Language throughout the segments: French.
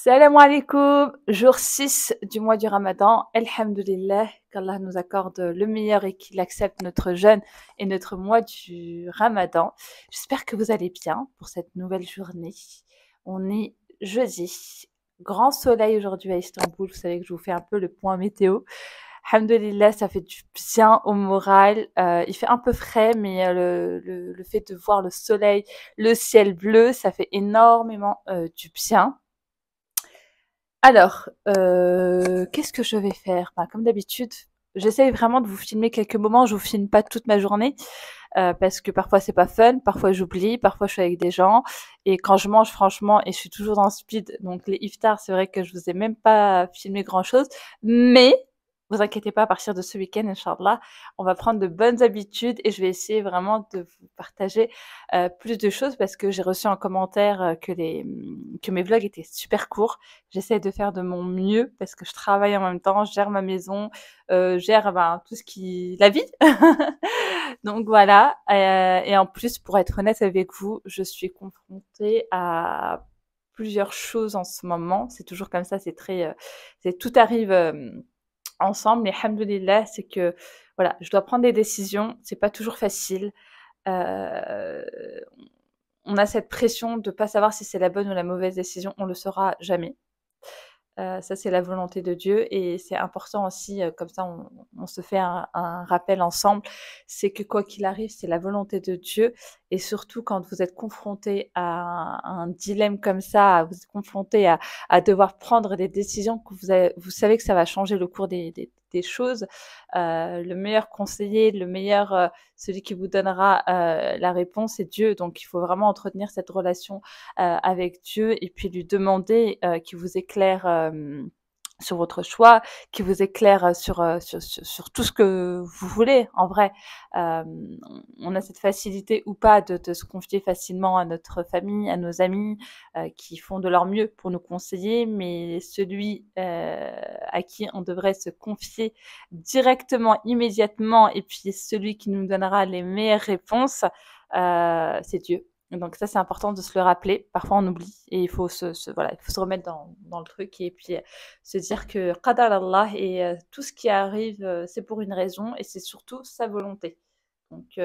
Salam alaikum, jour 6 du mois du Ramadan. Alhamdulillah, qu'Allah nous accorde le meilleur et qu'il accepte notre jeûne et notre mois du Ramadan. J'espère que vous allez bien pour cette nouvelle journée. On est jeudi. Grand soleil aujourd'hui à Istanbul. Vous savez que je vous fais un peu le point météo. Alhamdulillah, ça fait du bien au moral. Il fait un peu frais, mais le fait de voir le soleil, le ciel bleu, ça fait énormément du bien. Alors, qu'est-ce que je vais faire? Ben, comme d'habitude, j'essaye vraiment de vous filmer quelques moments. Je vous filme pas toute ma journée parce que parfois c'est pas fun, parfois j'oublie, parfois je suis avec des gens et quand je mange franchement et je suis toujours dans le speed, donc les iftars, c'est vrai que je vous ai même pas filmé grand-chose, mais vous inquiétez pas, à partir de ce week-end, Inch'Allah, on va prendre de bonnes habitudes et je vais essayer vraiment de vous partager plus de choses parce que j'ai reçu un commentaire que mes vlogs étaient super courts. J'essaie de faire de mon mieux parce que je travaille en même temps, je gère ma maison, gère tout ce qui la vie. Donc voilà. Et en plus, pour être honnête avec vous, je suis confrontée à plusieurs choses en ce moment. C'est toujours comme ça. C'est tout arrive ensemble. Mais alhamdoulilah, c'est que voilà, je dois prendre des décisions. C'est pas toujours facile. Euh, on a cette pression de pas savoir si c'est la bonne ou la mauvaise décision. On le saura jamais. Ça, c'est la volonté de Dieu et c'est important aussi, comme ça on se fait un rappel ensemble, c'est que quoi qu'il arrive, c'est la volonté de Dieu et surtout quand vous êtes confronté à un dilemme comme ça, vous êtes confronté à devoir prendre des décisions que vous savez que ça va changer le cours des choses, le meilleur conseiller, le meilleur, celui qui vous donnera la réponse, c'est Dieu. Donc il faut vraiment entretenir cette relation avec Dieu et puis lui demander qu'il vous éclaire sur votre choix, qui vous éclaire sur tout ce que vous voulez. En vrai, euh, on a cette facilité ou pas de se confier facilement à notre famille, à nos amis qui font de leur mieux pour nous conseiller, mais celui à qui on devrait se confier directement, immédiatement, et puis celui qui nous donnera les meilleures réponses, c'est Dieu. Donc ça, c'est important de se le rappeler. Parfois, on oublie et il faut voilà, il faut se remettre dans le truc et puis se dire que qadar Allah et tout ce qui arrive, c'est pour une raison et c'est surtout sa volonté. Donc,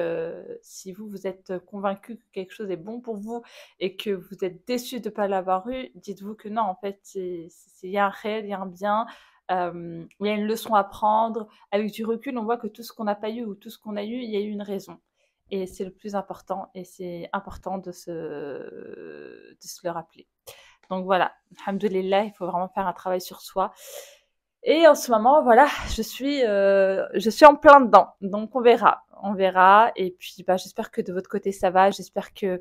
si vous êtes convaincu que quelque chose est bon pour vous et que vous êtes déçu de ne pas l'avoir eu, dites-vous que non, en fait, il y a un réel, il y a un bien, il y a une leçon à prendre. Avec du recul, on voit que tout ce qu'on n'a pas eu ou tout ce qu'on a eu, il y a eu une raison. Et c'est le plus important et c'est important de se le rappeler. Donc voilà, alhamdoulilah, il faut vraiment faire un travail sur soi. Et en ce moment, voilà, je suis en plein dedans. Donc on verra. Et puis, j'espère que de votre côté ça va. J'espère que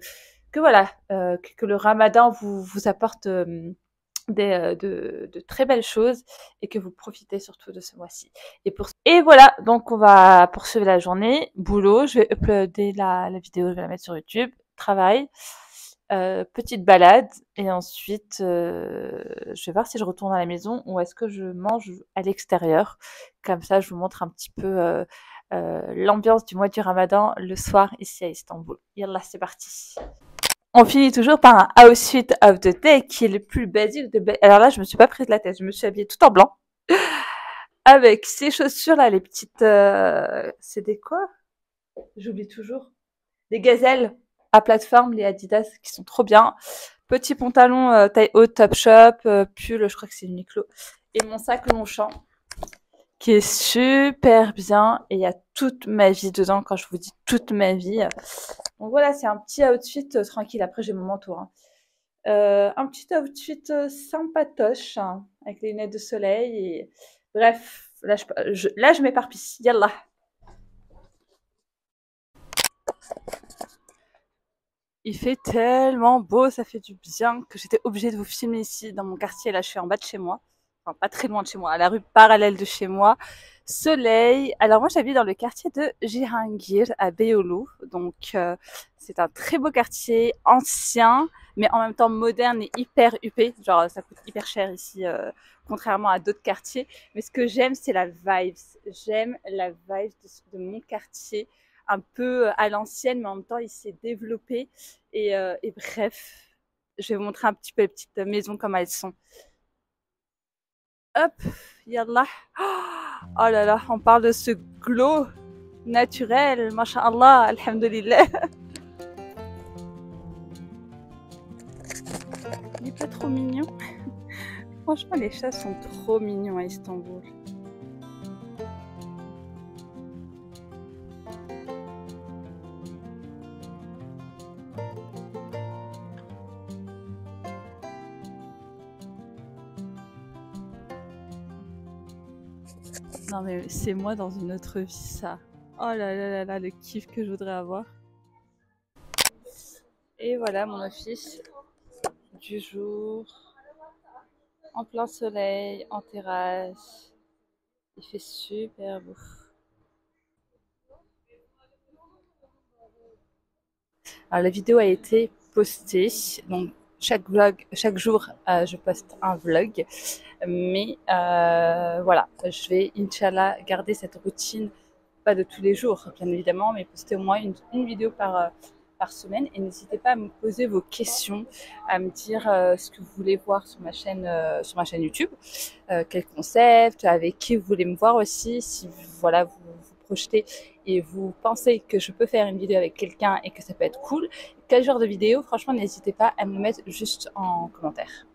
voilà, que le Ramadan vous apporte de très belles choses et que vous profitez surtout de ce mois-ci. Et voilà, donc on va poursuivre la journée. Boulot, je vais uploader la vidéo, je vais la mettre sur YouTube. Travail, petite balade et ensuite je vais voir si je retourne à la maison ou est-ce que je mange à l'extérieur. Comme ça, je vous montre un petit peu l'ambiance du mois du Ramadan le soir ici à Istanbul. Yallah, c'est parti. On finit toujours par un outfit of the day qui est le plus basique Alors là, je me suis pas prise la tête, je me suis habillée tout en blanc avec ces chaussures là, les petites, c'est des quoi? J'oublie toujours. Des gazelles à plateforme, les Adidas qui sont trop bien. Petit pantalon taille haute Topshop, pull, je crois que c'est Uniqlo. Et mon sac Longchamp qui est super bien et il y a toute ma vie dedans quand je vous dis toute ma vie. Donc voilà, c'est un petit outfit tranquille. Après, j'ai mon manteau. Hein. Un petit outfit sympatoche hein, avec les lunettes de soleil. Et... Bref, là, je m'éparpille. Yallah. Il fait tellement beau, ça fait du bien que j'étais obligée de vous filmer ici dans mon quartier. Là, je suis en bas de chez moi. Enfin, pas très loin de chez moi, à la rue parallèle de chez moi. Soleil. Alors moi, j'habite dans le quartier de Jihangir à Beyoğlu. Donc, c'est un très beau quartier, ancien, mais en même temps moderne et hyper huppé. Genre, ça coûte hyper cher ici, contrairement à d'autres quartiers. Mais ce que j'aime, c'est la vibe. J'aime la vibe de mon quartier un peu à l'ancienne, mais en même temps, il s'est développé. Et bref, je vais vous montrer un petit peu les petites maisons comme elles sont. Hop, yallah. Oh là là, on parle de ce glow naturel, masha'Allah, alhamdulillah. Il est pas trop mignon. Franchement, les chats sont trop mignons à Istanbul. Non mais c'est moi dans une autre vie ça. Oh là là là là, le kiff que je voudrais avoir. Et voilà mon office du jour, en plein soleil, en terrasse. Il fait super beau. Alors la vidéo a été postée, donc chaque jour, je poste un vlog. Mais voilà, je vais, Inch'Allah, garder cette routine, pas de tous les jours, bien évidemment, mais poster au moins une vidéo par semaine. Et n'hésitez pas à me poser vos questions, à me dire ce que vous voulez voir sur ma chaîne YouTube, quel concept, avec qui vous voulez me voir aussi, si voilà, vous projetez et vous pensez que je peux faire une vidéo avec quelqu'un et que ça peut être cool. Quel genre de vidéo? Franchement, n'hésitez pas à me le mettre juste en commentaire.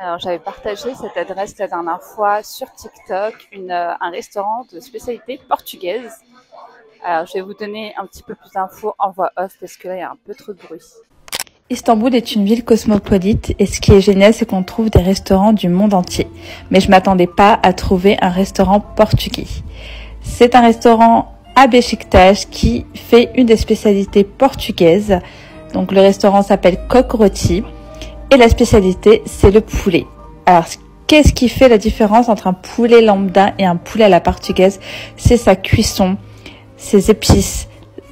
Alors, j'avais partagé cette adresse la dernière fois sur TikTok, un restaurant de spécialité portugaise. Alors, je vais vous donner un petit peu plus d'infos en voix off parce que là, il y a un peu trop de bruit. Istanbul est une ville cosmopolite et ce qui est génial, c'est qu'on trouve des restaurants du monde entier. Mais je m'attendais pas à trouver un restaurant portugais. C'est un restaurant à Beşiktaş qui fait une des spécialités portugaises. Donc, le restaurant s'appelle Coq Rôti. Et la spécialité, c'est le poulet. Alors, qu'est-ce qui fait la différence entre un poulet lambda et un poulet à la portugaise? C'est sa cuisson, ses épices,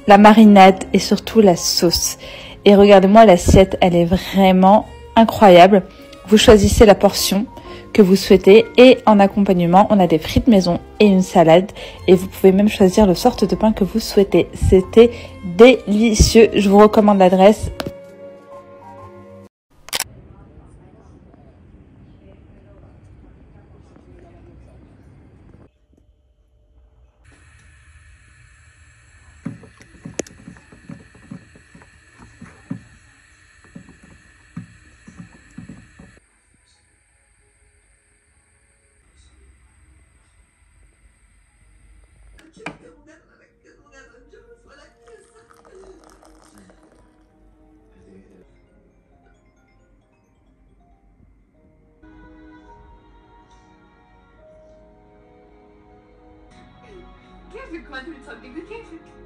la marinade et surtout la sauce. Et regardez-moi l'assiette, elle est vraiment incroyable. Vous choisissez la portion que vous souhaitez et en accompagnement, on a des frites maison et une salade. Et vous pouvez même choisir le sorte de pain que vous souhaitez. C'était délicieux. Je vous recommande l'adresse. كيفك ما تبي تصدقي كيفك